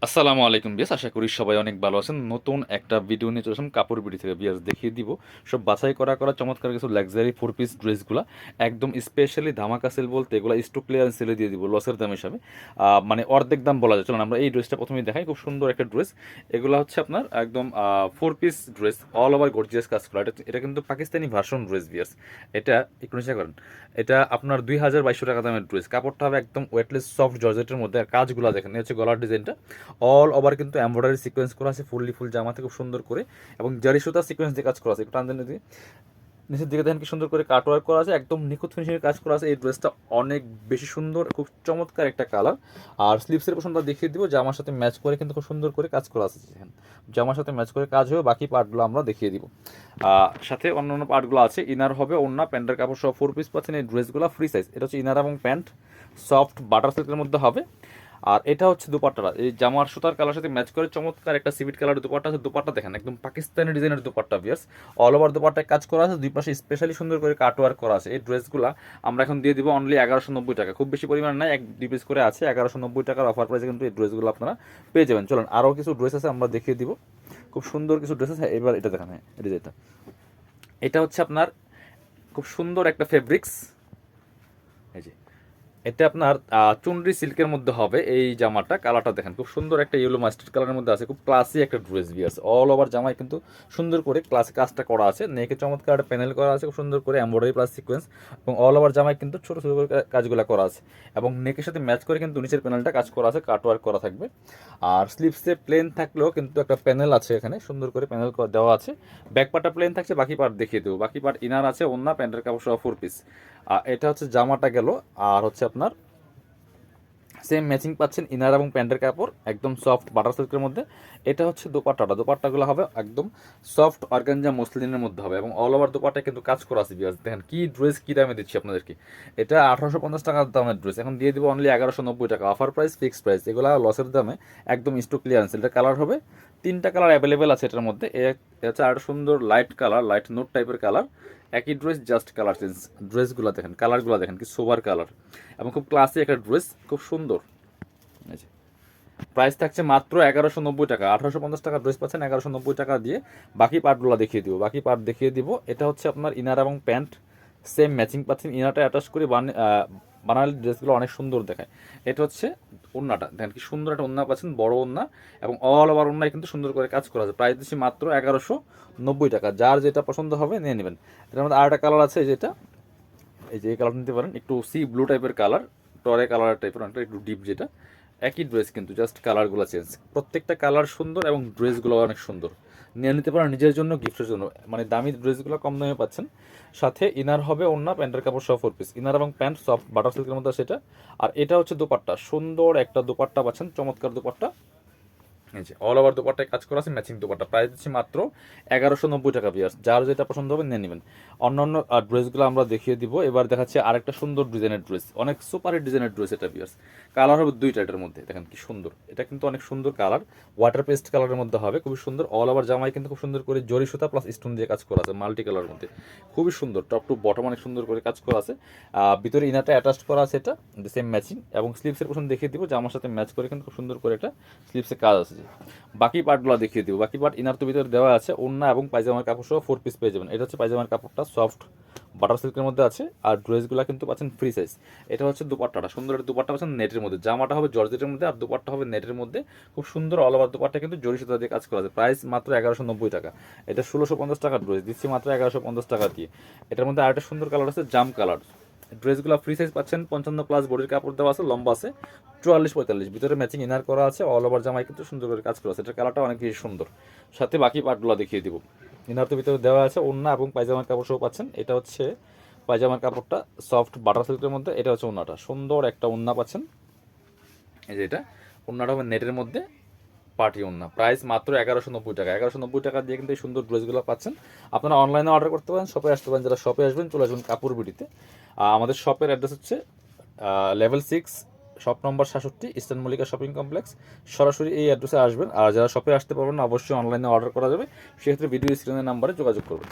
আসসালামু আলাইকুম বিয়াস, আশা করি সবাই অনেক ভালো আছেন। নতুন একটা ভিডিও নিয়ে চলে আসলাম কাপড় বিডি থেকে। বিয়াস দেখিয়ে দিব সব বাছাই করা চমৎকার কিছু লাক্সারি 4 পিস ড্রেসগুলো, একদম স্পেশালি ধামাকা সেল বলতে এগুলো স্টক ক্লিয়ারেন্স সেলে দিয়ে দিব লসের দাম হিসাবে। মানে অর্ধেক দাম বলা যায়। চলুন আমরা এই ড্রেসটা প্রথমেই দেখাই। খুব সুন্দর একটা ড্রেস। এগুলো হচ্ছে আপনার একদম 4 piece dress, all over gorgeous কাজ করা। এটা কিন্তু পাকিস্তানি ভার্সন ড্রেস বিয়াস। এটা একটু নিচে করেন। এটা আপনার 2200 টাকা দামের ড্রেস। কাপড়টা হবে একদম ওয়েটলেস সফট জর্জেটের মধ্যে। আর কাজগুলো দেখেন, এই হচ্ছে গলার ডিজাইনটা অল ওভার কিন্তু এমব্রয়ডারি সিকোয়েন্স করা আছে, ফুল জামাতে খুব সুন্দর করে, এবং জারি সুতা সিকোয়েন্স দিয়ে কাজ করা আছে। একটু টান দিয়ে নিচের দিকে দেখেন কি সুন্দর করে কাট ওয়ার্ক করা আছে, একদম নিখুঁত ফিনিশিংয়ের কাজ করা আছে। এই ড্রেসটা অনেক বেশি সুন্দর, খুব চমৎকার একটা কালার। আর স্লিভসের পোর্শনটা দেখিয়ে দিব, জামার সাথে ম্যাচ করে কিন্তু খুব সুন্দর করে কাজ করা আছে। দেখেন জামার সাথে ম্যাচ করে কাজ হবে, বাকি পার্টগুলো আমরা দেখিয়ে দিব। সাথে অন্যান্য পার্টগুলো আছে। ইনার হবে ওন্না, প্যান্টের কাপড় সহ 4 পিস পাচ্ছেন। এই ড্রেসগুলো ফ্রি সাইজ। এটা হচ্ছে ইনার এবং প্যান্ট, সফট বাটার সিল্কের মধ্যে হবে। আর এটা হচ্ছে দুপাট্টাটা, এই জামার সুতার কালার সাথে ম্যাচ করে চমৎকার একটা সিভিট কালারের দুপাট্টা আছে। দুপাট্টা দেখেন একদম পাকিস্তানি ডিজাইনের দুপাট্টা ভিয়ার্স। অল ওভার দুপাট্টায় কাজ করা আছে, দুই পাশে স্পেশালি সুন্দর করে কাট ওয়ার্ক করা আছে। এই ড্রেসগুলো আমরা এখন দিয়ে দিব অনলি 1190 টাকা। খুব বেশি পরিমাণ নাই, 1-2 পিস করে আছে। 1190 টাকার অফার প্রাইসে কিন্তু এই ড্রেসগুলো আপনারা পেয়ে যাবেন। চলুন আরও কিছু ড্রেস আছে আমরা দেখিয়ে দিব। খুব সুন্দর কিছু ড্রেস আছে। এবার এটা দেখেন, হ্যাঁ এটা হচ্ছে আপনার খুব সুন্দর একটা ফেব্রিক্স। এই যে এটা আপনার চুনরি সিল্কের মধ্যে হবে এই জামাটা। কালারটা দেখেন খুব সুন্দর একটা ইয়েলো মাস্টার্ড কালারের মধ্যে আছে। খুব ক্লাসি একটা ড্রেস বিয়ার্স। অল ওভার জামায় কিন্তু সুন্দর করে ক্লাসি কাজটা করা আছে। নেকে চমৎকার একটা প্যানেল করা আছে খুব সুন্দর করে, এমব্রয়ডারি প্লাস সিকোয়েন্স, এবং অল ওভার জামায় কিন্তু ছোটো ছোটো করে কাজগুলো করা আছে। এবং নেকের সাথে ম্যাচ করে কিন্তু নিচের প্যানেলটা কাজ করা আছে, কাট ওয়ার্ক করা থাকবে। আর স্লিভসে প্লেন থাকলেও কিন্তু একটা প্যানেল আছে, এখানে সুন্দর করে প্যানেল দেওয়া আছে। ব্যাক পার্টটা প্লেন থাকছে, বাকি পার্ট দেখিয়ে দেবো। বাকি পার্ট ইনার আছে, ওন্না, প্যান্টের কাপড় সহ 4 পিস। এটা হচ্ছে জামাটা গেল। আর হচ্ছে আপনার সেম ম্যাচিং পাচ্ছেন ইনার এবং প্যান্টের কাপড়, একদম সফট বাটার সিল্কের মধ্যে। এটা হচ্ছে দোপাট্টাটা। দোপাট্টাগুলো হবে একদম সফট অর্গানজা মসলিনের মধ্যে হবে, এবং অল ওভার দোপাট্টা কিন্তু কাজ করা আছে বিয়ার্স। দেখেন কি ড্রেস, কি দামে দিচ্ছি আপনাদেরকে। এটা 1850 টাকার দামের ড্রেস, এখন দিয়ে দিব অনলি 1190 টাকা। Offer price, fixed price. এগুলো লসের দামে, একদম স্টক ক্লিয়ারেন্স। এটা কালার হবে 3টা কালার অ্যাভেলেবেল আছে এটার মধ্যে। হচ্ছে আর সুন্দর লাইট কালার, লাইট নোট টাইপের কালার। একই ড্রেস, জাস্ট কালার চেঞ্জ। ড্রেসগুলো দেখেন, কালারগুলো দেখেন কি সোবার কালার, এবং খুব ক্লাসি একটা ড্রেস, খুব সুন্দর। প্রাইস থাকছে মাত্র 1190 টাকা। 1850 টাকা ড্রেস পাচ্ছেন 1190 টাকা দিয়ে। বাকি পার্টগুলো দেখিয়ে দিব, বাকি পার্ট দেখিয়ে দিব। এটা হচ্ছে আপনার ইনার এবং প্যান্ট সেম ম্যাচিং পাচ্ছেন। ইনারটা অ্যাটাচ করে বানালে ড্রেসগুলো অনেক সুন্দর দেখায়। এটা হচ্ছে ওন্নাটা দেখেন কি সুন্দর একটা ওন্না পাচ্ছেন, বড় ওন্না, এবং অল ওভার ওন্নায় কিন্তু সুন্দর করে কাজ করা আছে। প্রাইস দিচ্ছি মাত্র 1190 টাকা। যার যেটা পছন্দ হবে নিয়ে নেবেন। এটার মধ্যে আরেকটা কালার আছে, যেটা এই যে এই কালার নিতে পারেন, একটু সি ব্লু টাইপের কালার, টরে কালার টাইপের, অনেকটা একটু ডিপ। যেটা একই ড্রেস কিন্তু জাস্ট কালারগুলো চেঞ্জ। প্রত্যেকটা কালার সুন্দর এবং ড্রেসগুলো অনেক সুন্দর। নিয়ে নিতে পারেন নিজের জন্য, গিফটের জন্য। মানে দামি ড্রেসগুলো কম দামে পাচ্ছেন। সাথে ইনার হবে ওন্না, প্যান্টের কাপড় সহ 4 পিস। ইনার এবং প্যান্ট সফট বাটার সিল্কের মধ্যে সেটা। আর এটা হচ্ছে দোপাট্টা, সুন্দর একটা দোপাট্টা পাচ্ছেন, চমৎকার দোপাট্টা। এই যে অল ওভার দোপাট্টায় কাজ করা আছে, ম্যাচিং দোপাট্টা। প্রাইস দিচ্ছি মাত্র 1190 টাকা বিয়ার্স। যার যেটা পছন্দ হবে নিয়ে নেবেন। অন্যান্য ড্রেসগুলো আমরা দেখিয়ে দিব। এবার দেখাচ্ছি আরেকটা সুন্দর ডিজাইনের ড্রেস, অনেক সুপার ডিজাইনের ড্রেস এটা বিয়ার্স। কালার হবে 2টা এটার মধ্যে, দেখেন কি সুন্দর। এটা কিন্তু অনেক সুন্দর কালার, ওয়াটার পেস্ট কালারের মধ্যে হবে, খুবই সুন্দর। অল ওভার জামাই কিন্তু খুব সুন্দর করে জরি সুতা প্লাস স্টোন দিয়ে কাজ করা আছে, মাল্টি কালারের মধ্যে খুবই সুন্দর। টপ টু বটম অনেক সুন্দর করে কাজ করা আছে। ভিতরে ইনারটা অ্যাটাচ করা আছে, এটা সেম ম্যাচিং। এবং স্লিভসের পোর্শন দেখিয়ে দিব, জামার সাথে ম্যাচ করে কিন্তু খুব সুন্দর করে এটা স্লিভসে কাজ আছে। বাকি পার্টগুলো দেখিয়ে দিব। বাকি পার্ট ইনার তো ভিতরে দেওয়া আছে। ওন্না এবং পায়জামার কাপড় সহ 4 পিস পেয়ে যাবেন। এটা হচ্ছে পায়জামার কাপড়টা, সফট বাটার সিল্কের মধ্যে আছে। আর ড্রেসগুলো কিন্তু পাচ্ছেন ফ্রি সাইজ। এটা হচ্ছে দুপাট্টাটা, সুন্দর একটা দুপাট্টা পাচ্ছেন নেটের মধ্যে। জামাটা হবে জর্জেটের মধ্যে, আর দুপাট্টা হবে নেটের মধ্যে। খুব সুন্দর অল ওভার দুপাট্টা কিন্তু জরি সুতা দিয়ে কাজ করা আছে। প্রাইস মাত্র 1190 টাকা। এটা 1650 টাকার ড্রেস, দিচ্ছি মাত্র 1150 টাকা দিয়ে। এটার মধ্যে আরেকটা সুন্দর কালার আছে, জাম কালার। ড্রেসগুলো ফ্রি সাইজ পাচ্ছেন, 55+ বডির কাপড় দেওয়া আছে, লম্বা আছে 44-45। ভিতরে ম্যাচিং ইনার করা আছে, অল ওভার জামাই কিন্তু সুন্দর করে কাজ করা আছে। এটার কালারটা অনেক বেশি সুন্দর। সাথে বাকি পার্টগুলো দেখিয়ে দিব। ইনার তো ভিতরে দেওয়া আছে, ওন্না এবং পায়জামার কাপড় সহ পাচ্ছেন। এটা হচ্ছে পায়জামার কাপড়টা, সফট বাটার সিল্কের মধ্যে। এটা হচ্ছে ওন্নাটা, সুন্দর একটা ওন্না পাচ্ছেন। এই যে এটা ওন্নাটা হবে নেটের মধ্যে, পার্টি ওন্না। প্রাইস মাত্র 1190 টাকা। 1190 টাকা দিয়ে কিন্তু এই সুন্দর ড্রেসগুলো পাচ্ছেন। আপনারা অনলাইনে অর্ডার করতে পারেন, শপে আসতে পারেন। যারা শপে আসবেন চলে আসবেন কাপড় বিডিতে। আমাদের শপের অ্যাড্রেস হচ্ছে level 6, shop number 67, eastern Mallika shopping complex. সরাসরি এই অ্যাড্রেসে আসবেন। আর যারা শপে আসতে পারবেন না, অবশ্যই অনলাইনে অর্ডার করা যাবে। সেক্ষেত্রে ভিডিও স্ক্রিনের নাম্বারে যোগাযোগ করবেন।